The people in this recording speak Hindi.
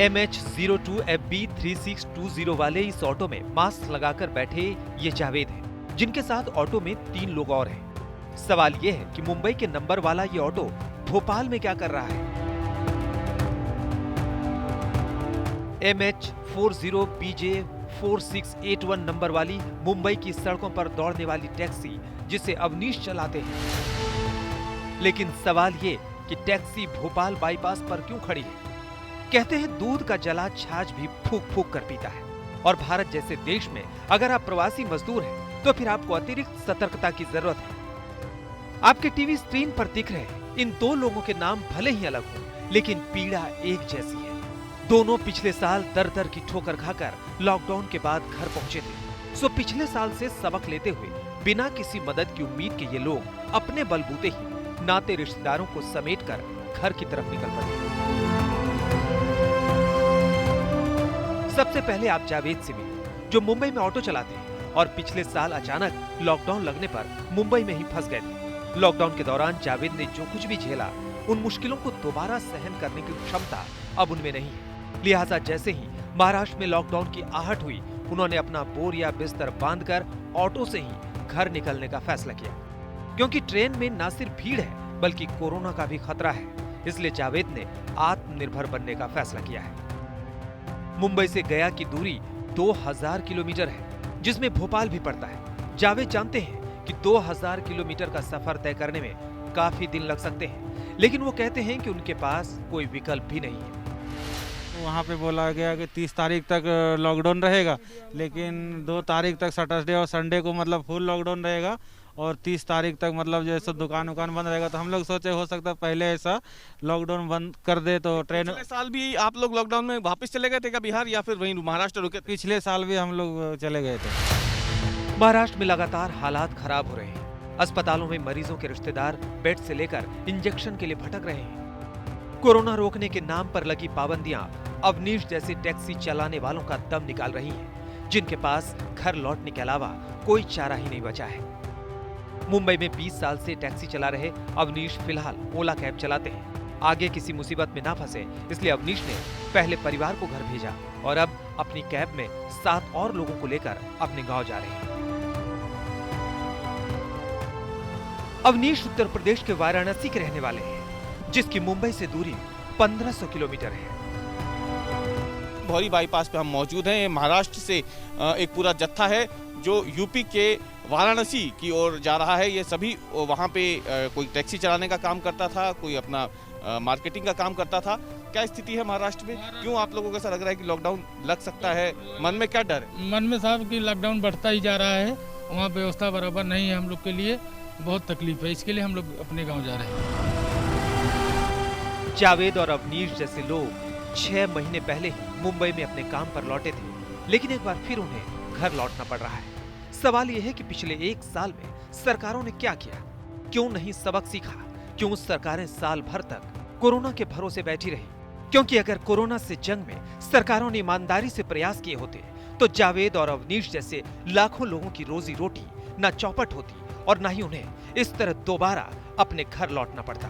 MH02FB3620 वाले इस ऑटो में मास्क लगाकर बैठे ये जावेद हैं, जिनके साथ ऑटो में 3 लोग और हैं। सवाल ये है कि मुंबई के नंबर वाला ये ऑटो भोपाल में क्या कर रहा है। MH40BJ4681 नंबर वाली मुंबई की सड़कों पर दौड़ने वाली टैक्सी, जिसे अवनीश चलाते हैं। लेकिन सवाल ये कि टैक्सी भोपाल बाईपास पर क्यों खड़ी है। कहते हैं दूध का जला छाछ भी फूंक फूंक कर पीता है, और भारत जैसे देश में अगर आप प्रवासी मजदूर हैं तो फिर आपको अतिरिक्त सतर्कता की जरूरत है। आपके टीवी स्क्रीन पर दिख रहे इन 2 लोगों के नाम भले ही अलग हों, लेकिन पीड़ा एक जैसी है। दोनों पिछले साल दर दर की ठोकर खाकर लॉकडाउन के बाद घर पहुंचे थे। सो पिछले साल से सबक लेते हुए बिना किसी मदद की उम्मीद के ये लोग अपने बलबूते ही नाते रिश्तेदारों को समेटकर घर की तरफ निकल पड़े। सबसे पहले आप जावेद से मिले, जो मुंबई में ऑटो चलाते हैं और पिछले साल अचानक लॉकडाउन लगने पर मुंबई में ही फंस गए थे। लॉकडाउन के दौरान जावेद ने जो कुछ भी झेला, उन मुश्किलों को दोबारा सहन करने की क्षमता अब उनमें नहीं है। लिहाजा जैसे ही महाराष्ट्र में लॉकडाउन की आहट हुई, उन्होंने अपना बोरिया बिस्तर बांधकर ऑटो से ही घर निकलने का फैसला किया। क्योंकि ट्रेन में न सिर्फ भीड़ है बल्कि कोरोना का भी खतरा है, इसलिए जावेद ने आत्मनिर्भर बनने का फैसला किया है। मुंबई से गया की दूरी 2000 किलोमीटर है, जिसमें भोपाल भी पड़ता है। जावेद जानते हैं कि 2000 किलोमीटर का सफर तय करने में काफी दिन लग सकते हैं, लेकिन वो कहते हैं कि उनके पास कोई विकल्प भी नहीं है। वहाँ पे बोला गया कि 30 तारीख तक लॉकडाउन रहेगा, लेकिन 2 तारीख तक सैटरडे और संडे को मतलब फुल लॉकडाउन रहेगा, और 30 तारीख तक मतलब जैसे दुकान बंद रहेगा। तो हम लोग सोचे हो सकता है पहले ऐसा लॉकडाउन बंद कर दे तो ट्रेन। पिछले साल भी आप लोग लॉकडाउन में वापस चले गए थे क्या बिहार, या फिर वहीं महाराष्ट्र रुके? पिछले साल भी हम लोग चले गए थे। महाराष्ट्र में लगातार हालात खराब हो रहे हैं। अस्पतालों में मरीजों के रिश्तेदार बेड से लेकर इंजेक्शन के लिए भटक रहे हैं। कोरोना रोकने के नाम पर लगी पाबंदियां अवनीश जैसे टैक्सी चलाने वालों का दम निकाल रही हैं, जिनके पास घर लौटने के अलावा कोई चारा ही नहीं बचा है। मुंबई में 20 साल से टैक्सी चला रहे अवनीश फिलहाल ओला कैब चलाते हैं। आगे किसी मुसीबत में ना फंसे, इसलिए अवनीश ने पहले परिवार को घर भेजा और अब अपनी कैब में 7 और लोगों को लेकर अपने गांव जा रहे हैं। अवनीश उत्तर प्रदेश के वाराणसी के रहने वाले हैं, जिसकी मुंबई से दूरी 1500 किलोमीटर है। भौरी बाईपास पे हम मौजूद हैं। महाराष्ट्र से एक पूरा जत्था है जो यूपी के वाराणसी की ओर जा रहा है। ये सभी वहाँ पे कोई टैक्सी चलाने का काम करता था, कोई अपना मार्केटिंग का काम करता था। क्या स्थिति है महाराष्ट्र में? क्यों आप लोगों को ऐसा लग रहा है कि लॉकडाउन लग सकता है? मन में क्या डर है? मन में साहब कि लॉकडाउन बढ़ता ही जा रहा है, वहाँ व्यवस्था बराबर नहीं है। हम लोग के लिए बहुत तकलीफ है, इसके लिए हम लोग अपने गाँव जा रहे हैं। जावेद और अवनीश जैसे लोग 6 महीने पहले ही मुंबई में अपने काम पर लौटे थे, लेकिन एक बार फिर उन्हें घर लौटना पड़ रहा है। सवाल यह है कि पिछले 1 साल में सरकारों ने क्या किया? क्यों नहीं सबक सीखा? क्यों सरकारें साल भर तक कोरोना के भरोसे बैठी रही? क्योंकि अगर कोरोना से जंग में सरकारों ने ईमानदारी से प्रयास किए होते तो जावेद और अवनीश जैसे लाखों लोगों की रोजी रोटी न चौपट होती और न ही उन्हें इस तरह दोबारा अपने घर लौटना पड़ता।